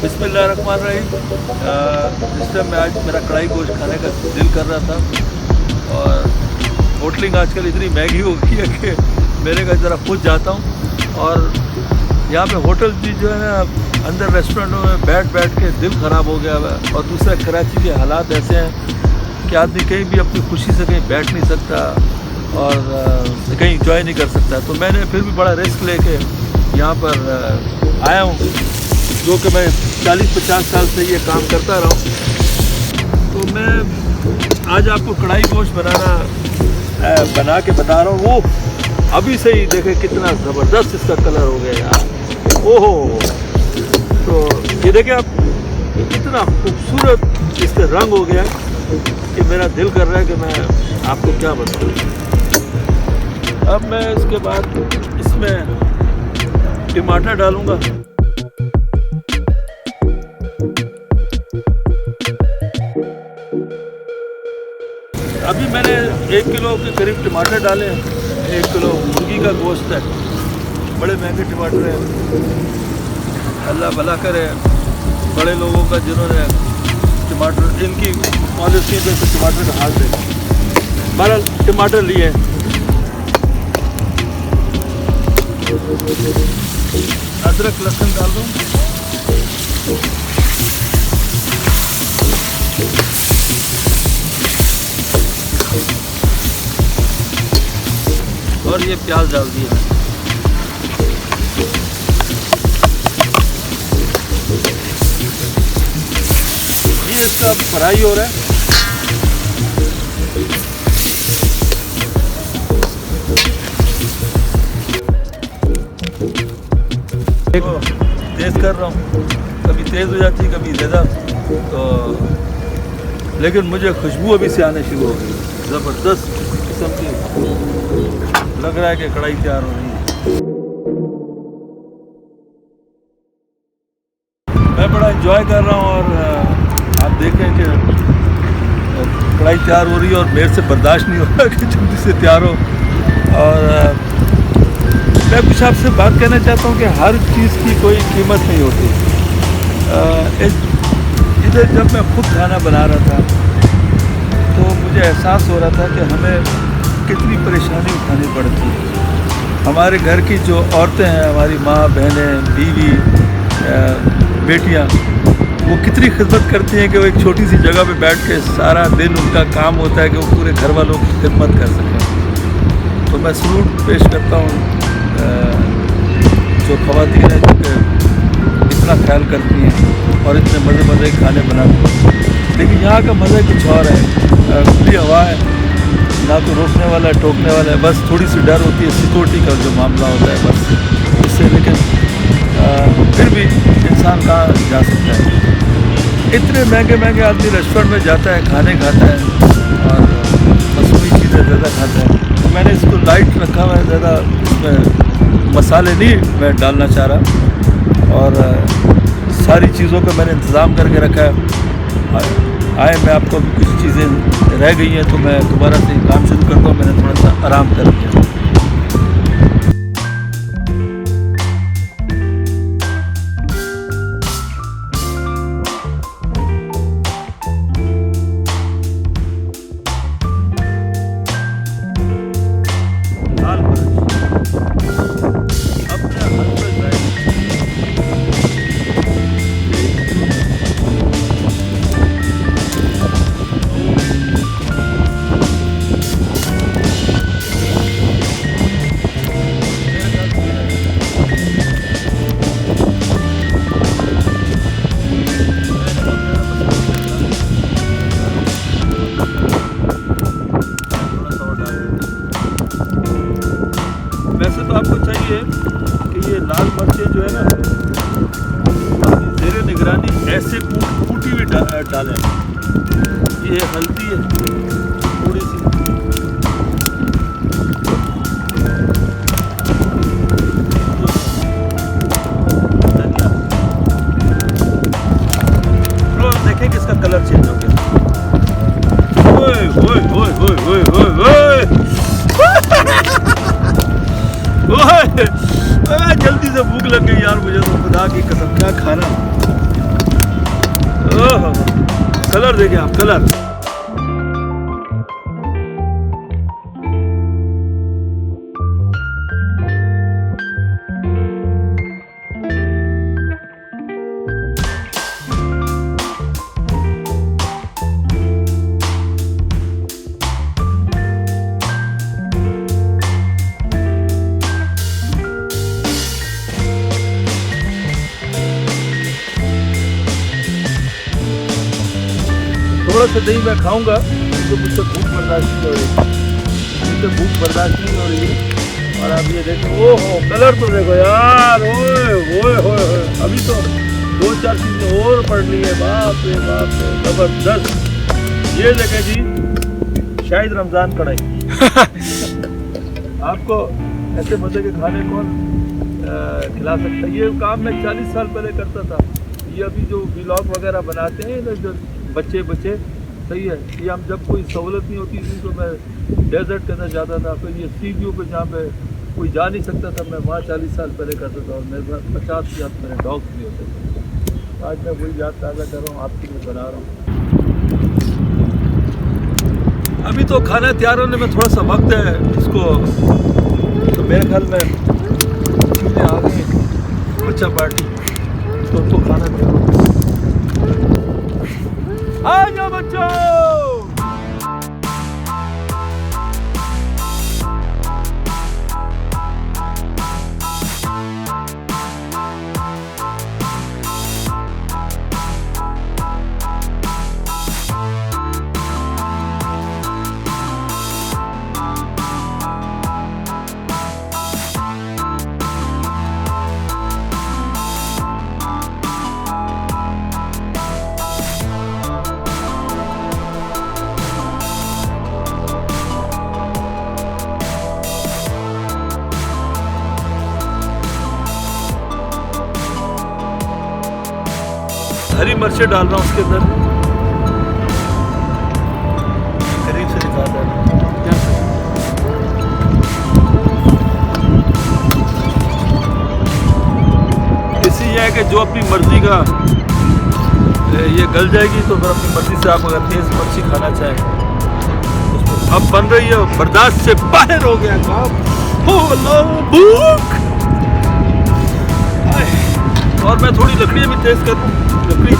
बिस्मिल्लाहिर्रहमानिर्रहीम। इस टाइम मैं आज मेरा कढ़ाई गोश्त खाने का दिल कर रहा था और होटलिंग आजकल इतनी महंगी हो गई है कि मेरे का ज़रा पूछ जाता हूँ। और यहाँ पे होटल भी जो है ना, अंदर रेस्टोरेंटों में बैठ बैठ के दिल ख़राब हो गया है। और दूसरा कराची के हालात ऐसे हैं कि आदमी कहीं भी अपनी खुशी से कहीं बैठ नहीं सकता और कहीं इंजॉय नहीं कर सकता। तो मैंने फिर भी बड़ा रिस्क लेके यहाँ पर आया हूँ, जो कि मैं 40-50 साल से ये काम करता रहा हूँ। तो मैं आज आपको कढ़ाई गोश्त बना के बता रहा हूँ। वो अभी से ही देखें कितना ज़बरदस्त इसका कलर हो गया यार, ओहो। तो ये देखें आप, कितना खूबसूरत इसका रंग हो गया कि मेरा दिल कर रहा है कि मैं आपको क्या बताऊँ। अब मैं इसके बाद इसमें टमाटर डालूँगा। अभी मैंने 1 किलो के करीब टमाटर डाले हैं। 1 किलो मुर्गी का गोश्त है, बड़े महंगे टमाटर हैं। अल्लाह भला करे बड़े लोगों का, जिन्होंने टमाटर इनकी पॉलिसी पे तो टमाटर का हाल दे। 12 टमाटर लिए हैं। अदरक लहसुन डाल दूँ। और ये प्याज डाल दिया। ये इसका फ्राई हो रहा है। तेज कर रहा हूँ, कभी तेज हो जाती है कभी ज़्यादा। तो लेकिन मुझे खुशबू अभी से आने शुरू हो गई, ज़बरदस्त किस्म की। लग रहा है कि कढ़ाई तैयार हो रही है। मैं बड़ा एंजॉय कर रहा हूँ और आप देखें कि कढ़ाई तैयार हो रही है और मेरे से बर्दाश्त नहीं हो रहा कि जल्दी से तैयार हो। और मैं कुछ आपसे बात कहना चाहता हूँ कि हर चीज़ की कोई कीमत नहीं होती। इधर जब मैं खुद खाना बना रहा था तो मुझे एहसास हो रहा था कि हमें कितनी परेशानी उठानी पड़ती है। हमारे घर की जो औरतें हैं, हमारी माँ, बहनें, बीवी, बेटियाँ, वो कितनी खिदमत करती हैं कि वो एक छोटी सी जगह पे बैठ के सारा दिन उनका काम होता है कि वो पूरे घर वालों की खिदमत कर सकें। तो मैं सलूट पेश करता हूँ जो ख़वातीन हैं, जो कि इतना ख्याल करती हैं और इतने मज़े खाने बनाती हैं। लेकिन यहाँ का मज़ा कुछ और है। खुली हवा है, ना तो रोकने वाला है, टोकने वाला है। बस थोड़ी सी डर होती है सिक्योरिटी का जो मामला होता है, बस इससे। लेकिन फिर भी इंसान कहाँ जा सकता है। इतने महंगे आदमी रेस्टोरेंट में जाता है, खाने खाता है और मसूरी चीज़ें ज़्यादा खाता है। तो मैंने इसको लाइट रखा हुआ है, ज़्यादा इसमें मसाले नहीं मैं डालना चाह रहा। और सारी चीज़ों का मैंने इंतज़ाम करके रखा है। आए मैं आपको अभी कुछ चीज़ें रह गई हैं तो मैं दोबारा से काम शुरू करता हूँ। मैंने थोड़ा सा आराम कर लिया। वैसे तो आपको चाहिए कि ये लाल मिर्चें जो है ना, ज़ेरे निगरानी ऐसे कूटी हुई डालें। ये हल्दी है थोड़ी सी, धनिया। तो देखें कि इसका कलर चेंज हो गया। ओए ओए ओए ओए ओए ओए जल्दी से भूख लग गई यार मुझे तो, खुदा की कसम क्या खाना। ओह, कलर देखिए आप, कलर। थोड़ा सा दही मैं खाऊंगा तो मुझसे भूख बर्दाश्त नहीं हो रही, मुझसे भूख बर्दाश्त नहीं हो रही है। और आप ये देखो, ओहो कलर तो देखो यार, ओए ओए ओए, अभी तो 2-4 चीज़ें और पढ़नी है। बाप रे ज़बरदस्त। ये देखें जी, शाहिद रमज़ान कढ़ाई। आपको ऐसे मज़े के खाने कौन खिला सकता है? ये काम मैं 40 साल पहले करता था। ये अभी जो व्लॉग वगैरह बनाते हैं ना, जो बच्चे सही है, ये हम जब कोई सहूलत नहीं होती थी तो मैं डेजर्ट के अंदर जाता था। फिर ये सी व्यू पे जहाँ पे कोई जा नहीं सकता था, मैं वहाँ 40 साल पहले करता था। और मेरे साथ 50 याद मेरे डॉग्स भी होते थे। आज मैं वही याद ताज़ा कर रहा हूँ, आपके लिए बना रहा हूँ। अभी तो खाना तैयार होने में थोड़ा सा वक्त है इसको, तो मेरे ख्याल में चीज़ें आ गई। बच्चा पार्टी तो उनको खाना तैयार हो, आ जाओ बच्चों। हरी मिर्चें डाल रहा हूँ उसके अंदर, करीब से दिखाता है। इसी ये है कि जो अपनी मर्जी का ये गल जाएगी तो फिर अपनी मर्जी से आप अगर तेज मिर्ची खाना चाहें। अब बन रही है, बर्दाश्त से बाहर हो गया काम, हो भूख। और मैं थोड़ी लकड़ियाँ भी तेज करूँ, लकड़ी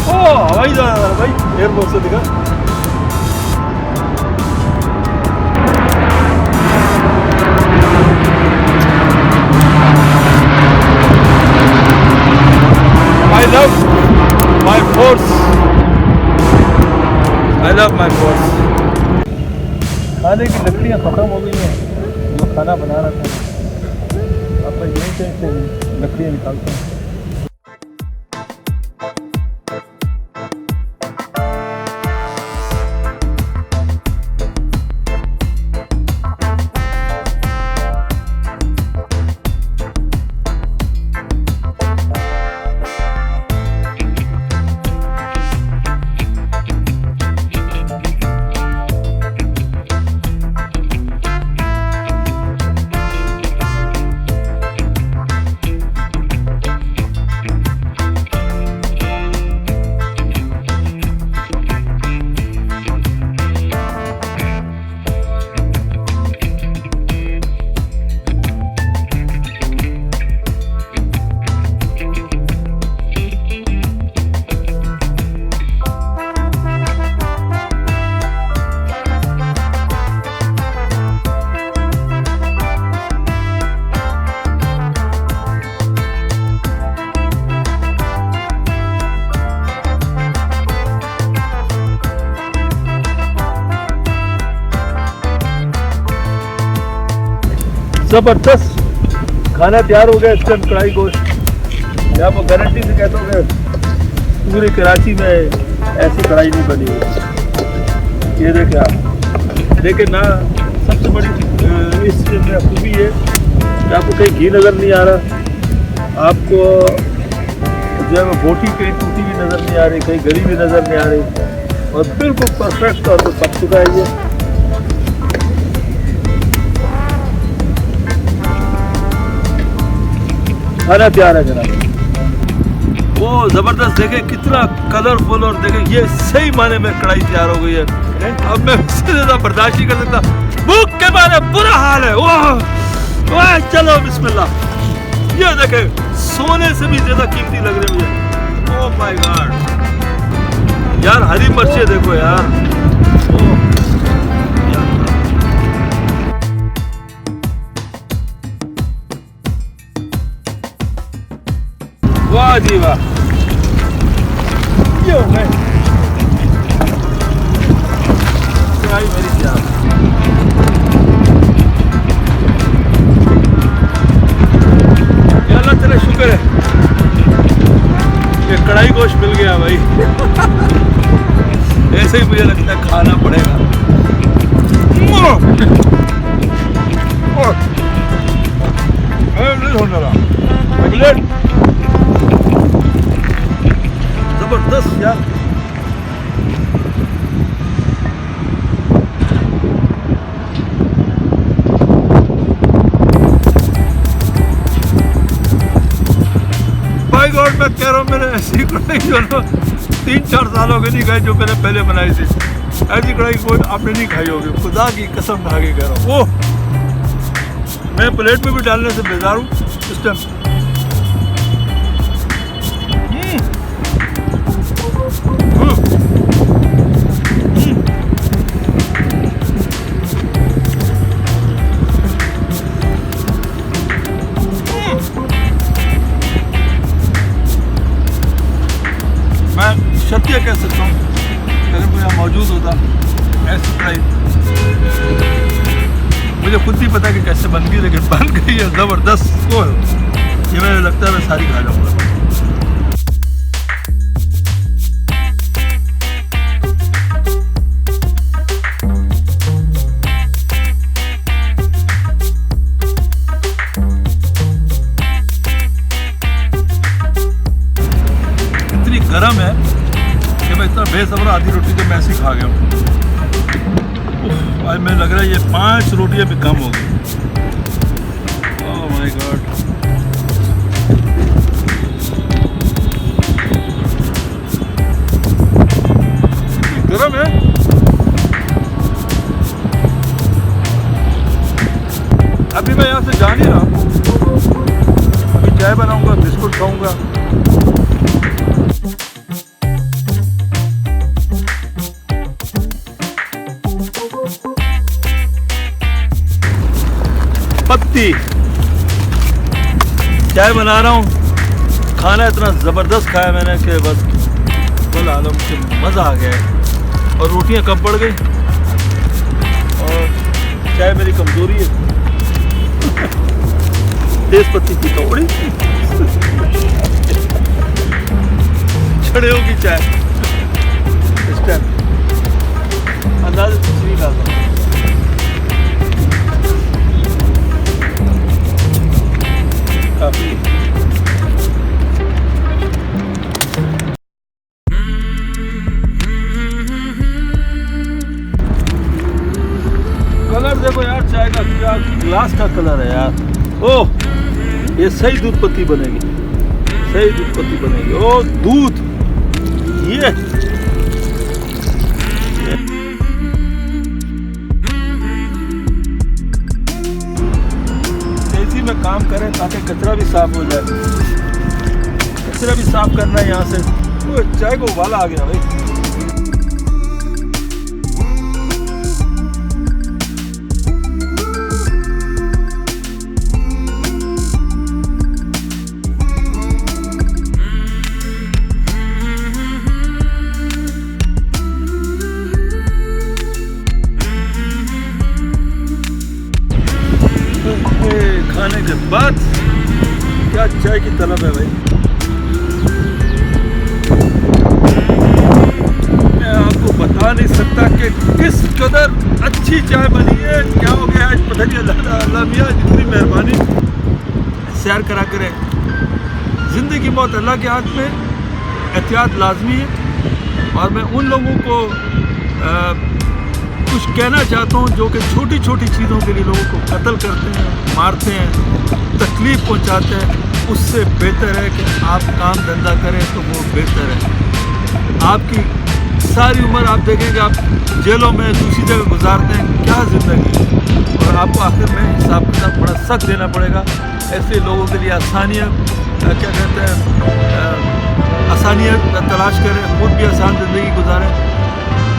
हवाई जहाज भाई, एयरपोर्ट से दिखा। I love my force. I love my force. खाने की लकड़ियाँ ख़त्म हो गई हैं, जो खाना बना रहा था। अब मैं यहीं से लकड़ियाँ निकालता हूँ। ज़बरदस्त खाना तैयार हो गया। इसके अंदर कढ़ाई गोश्त, मैं आपको गारंटी से कहता हूँ कि पूरी कराची में ऐसी कढ़ाई नहीं बनी हुई। ये देखें आप, लेकिन ना सबसे बड़ी इस चीज़ में खूबी है कि आपको कहीं घी नज़र नहीं आ रहा, आपको जो है वो बोटी कहीं टूटी हुई नज़र नहीं आ रही, कहीं गली भी नज़र नहीं आ रही, और बिल्कुल परफेक्ट तौर पर पक चुका है ये। खाना तैयार है जनाब। वो जबरदस्त, देखे कितना कलरफुल, और देखे ये सही माने में कढ़ाई तैयार हो गई है। अब मैं उससे ज्यादा बर्दाश्त नहीं कर सकता, भूख के मारे बुरा हाल है। वाह चलो बिस्मिल्लाह। ये देखे सोने से भी ज्यादा कीमती लग रही है मुझे। ओह माय गॉड यार, हरी मिर्चें देखो यार। वाह जी वाह, ये है कढ़ाई मेरी तैयार। अल्लाह तेरा शुक्र है, ये कढ़ाई गोश्त मिल गया भाई। ऐसे ही मुझे लगता है खाना पड़ेगा। जबरदस्त यार। भाई गॉड, मैं कह रहा हूँ मैंने ऐसी कढ़ाई जो 3-4 सालों के नहीं खाई जो मैंने पहले बनाई थी। ऐसी कढ़ाई कोई आपने नहीं खाई होगी, खुदा की कसम खा के कह रहा हूँ। ओह, मैं प्लेट में भी डालने से बेजार हूँ इस टाइम। मैं सत्य कह सकता हूँ, अगर कोई यहाँ मौजूद होता ऐसी कढ़ाई, मुझे खुद नहीं पता कि कैसे बन गई, लेकिन बन गई है ज़बरदस्त। को ये मुझे लगता है मैं सारी खा जाऊँगा। इतनी गर्म है कि मैं इतना बेसब्र, आधी रोटी तो मैं ऐसे ही खा गया हूँ। आज मुझे लग रहा है ये 5 रोटियां भी कम हो गई। ओह माय गॉड, गरम है। अभी मैं यहाँ से जा नहीं रहा, अभी चाय बनाऊंगा, बिस्कुट खाऊंगा। पत्ती चाय बना रहा हूँ। खाना इतना ज़बरदस्त खाया मैंने कि बस बोल आलम से मज़ा आ गया है। और रोटियां कम पड़ गई, और चाय मेरी कमज़ोरी है। तेज पत्ती की कौड़ी छड़े होगी चाय इस टाइम, अंदाज़े कुछ नहीं खाता। काफी कलर देखो यार चाय का, क्या ग्लास का कलर है यार। ओह, ये सही दूध पत्ती बनेगी, सही दूध पत्ती बनेगी। ओ दूध, ये तेजी में काम करें ताकि कचरा भी साफ हो जाए। कचरा भी साफ करना है यहाँ से। ओ, चाय को उबाला आ गया भाई। खाने के बाद क्या चाय की तलब है भाई। मैं आपको बता नहीं सकता कि किस कदर अच्छी चाय बनी है। क्या हो गया आज पता नहीं, अल्लाह मियां जितनी मेहरबानी। सैर करा करें, ज़िंदगी मौत अल्लाह के हाथ में, एहतियात लाजमी है। और मैं उन लोगों को कुछ कहना चाहता हूँ जो कि छोटी छोटी चीज़ों के लिए लोगों को कत्ल करते हैं, मारते हैं, तकलीफ़ पहुँचाते हैं। उससे बेहतर है कि आप काम धंधा करें तो वो बेहतर है। आपकी सारी उम्र आप देखेंगे आप जेलों में दूसरी जगह गुजारते हैं, क्या ज़िंदगी, और आपको आखिर में हिसाब किताब बड़ा सख्त देना पड़ेगा। ऐसे लोगों के लिए आसानियाँ क्या कहते हैं आसानियाँ तलाश करें, खुद भी आसान ज़िंदगी गुजारें।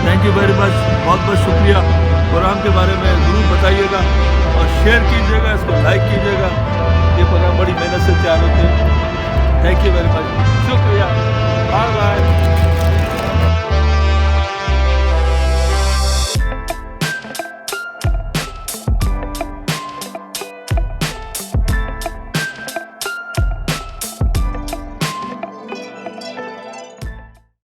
थैंक यू वेरी मच, बहुत बहुत शुक्रिया। प्रोग्राम के बारे में ज़रूर बताइएगा और शेयर कीजिएगा, इसको लाइक कीजिएगा। ये प्रोग्राम बड़ी मेहनत से तैयार होते हैं। Thank you very much.